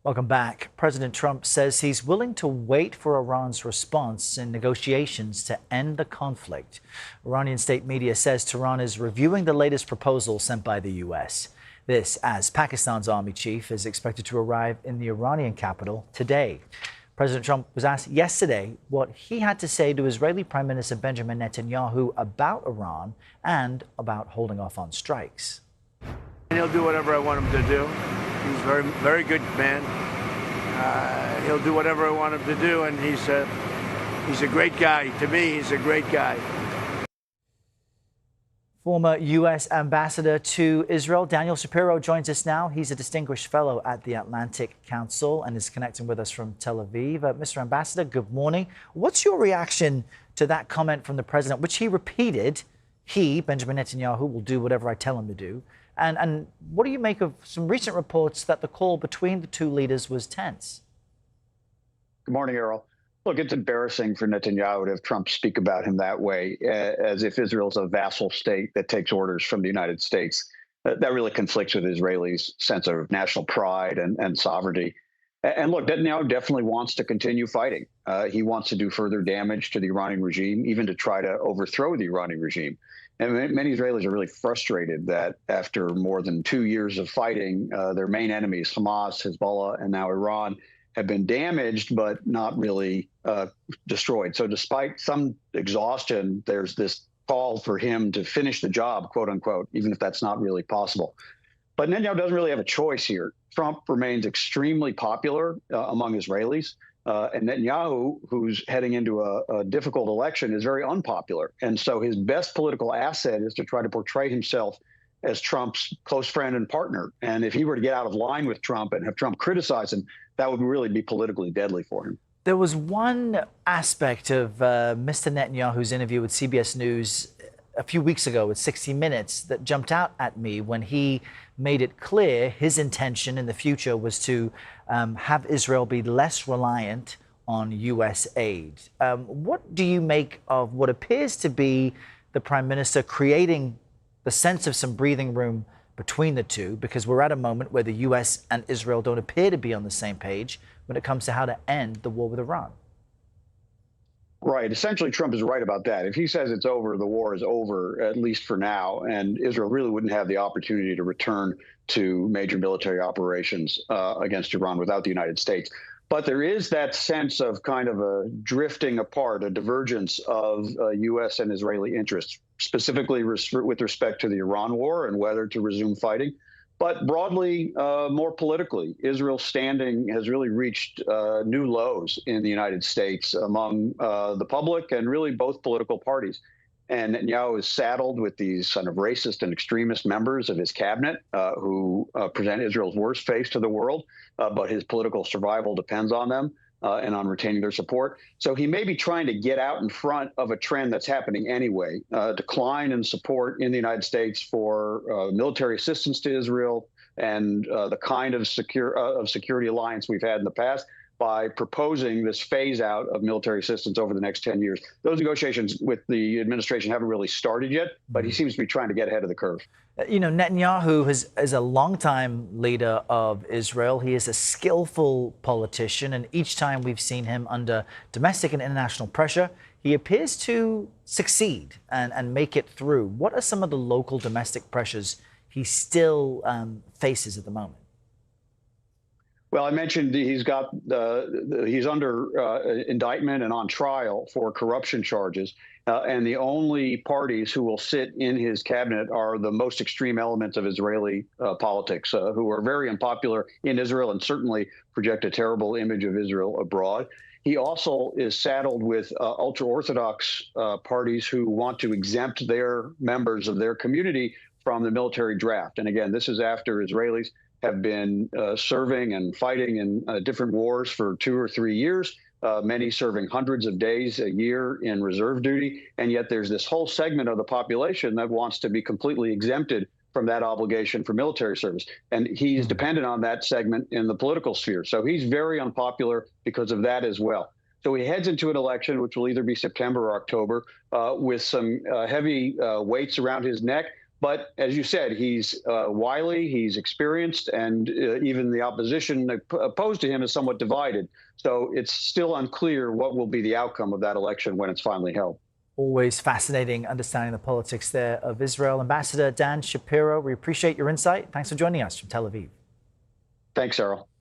Welcome back. President Trump says he's willing to wait for Iran's response in negotiations to end the conflict. Iranian state media says Tehran is reviewing the latest proposal sent by the U.S. This as Pakistan's army chief is expected to arrive in the Iranian capital today. President Trump was asked yesterday what he had to say to Israeli Prime Minister Benjamin Netanyahu about Iran and about holding off on strikes. He'll do whatever I want him to do. He's a very, very good man. He'll do whatever I want him to do, and he's a great guy. To me, he's a great guy. Former U.S. Ambassador to Israel, Daniel Shapiro, joins us now. He's a distinguished fellow at the Atlantic Council and is connecting with us from Tel Aviv. Mr. Ambassador, good morning. What's your reaction to that comment from the president, which he repeated? He, Benjamin Netanyahu, will do whatever I tell him to do. And what do you make of some recent reports that the call between the two leaders was tense? Good morning, Errol. Look, it's embarrassing for Netanyahu to have Trump speak about him that way, as if Israel's a vassal state that takes orders from the United States. That really conflicts with Israelis' sense of national pride and sovereignty. And look, Netanyahu definitely wants to continue fighting. He wants to do further damage to the Iranian regime, even to try to overthrow the Iranian regime. And many Israelis are really frustrated that after more than 2 years of fighting, their main enemies, Hamas, Hezbollah, and now Iran, have been damaged, but not really destroyed. So despite some exhaustion, there's this call for him to finish the job, quote unquote, even if that's not really possible. But Netanyahu doesn't really have a choice here. Trump remains extremely popular among Israelis. And Netanyahu, who's heading into a difficult election, is very unpopular. And so his best political asset is to try to portray himself as Trump's close friend and partner. And if he were to get out of line with Trump and have Trump criticize him, that would really be politically deadly for him. There was one aspect of Mr. Netanyahu's interview with CBS News a few weeks ago with 60 Minutes that jumped out at me when he made it clear his intention in the future was to have Israel be less reliant on U.S. aid. What do you make of what appears to be the Prime Minister creating the sense of some breathing room between the two, because we're at a moment where the U.S. and Israel don't appear to be on the same page when it comes to how to end the war with Iran? Right. Essentially, Trump is right about that. If he says it's over, the war is over, at least for now, and Israel really wouldn't have the opportunity to return to major military operations against Iran without the United States. But there is that sense of kind of a drifting apart, a divergence of U.S. and Israeli interests, specifically with respect to the Iran war and whether to resume fighting. But broadly, more politically, Israel's standing has really reached new lows in the United States among the public and really both political parties. And Netanyahu is saddled with these kind of racist and extremist members of his cabinet who present Israel's worst face to the world, but his political survival depends on them and on retaining their support. So he may be trying to get out in front of a trend that's happening anyway, decline in support in the United States for military assistance to Israel and the kind of security alliance we've had in the past, by proposing this phase out of military assistance over the next 10 years. Those negotiations with the administration haven't really started yet, but he seems to be trying to get ahead of the curve. You know, Netanyahu is a longtime leader of Israel. He is a skillful politician, and each time we've seen him under domestic and international pressure, he appears to succeed and make it through. What are some of the local domestic pressures he still faces at the moment? Well, I mentioned he's under indictment and on trial for corruption charges. And the only parties who will sit in his cabinet are the most extreme elements of Israeli politics, who are very unpopular in Israel and certainly project a terrible image of Israel abroad. He also is saddled with ultra-Orthodox parties who want to exempt their members of their community from the military draft. And again, this is after Israelis have been serving and fighting in different wars for 2 or 3 years, many serving hundreds of days a year in reserve duty. And yet there's this whole segment of the population that wants to be completely exempted from that obligation for military service. And he's dependent on that segment in the political sphere. So he's very unpopular because of that as well. So he heads into an election, which will either be September or October, with some heavy weights around his neck. But as you said, he's wily, he's experienced, and even the opposition opposed to him is somewhat divided. So it's still unclear what will be the outcome of that election when it's finally held. Always fascinating understanding the politics there of Israel. Ambassador Dan Shapiro, we appreciate your insight. Thanks for joining us from Tel Aviv. Thanks, Errol.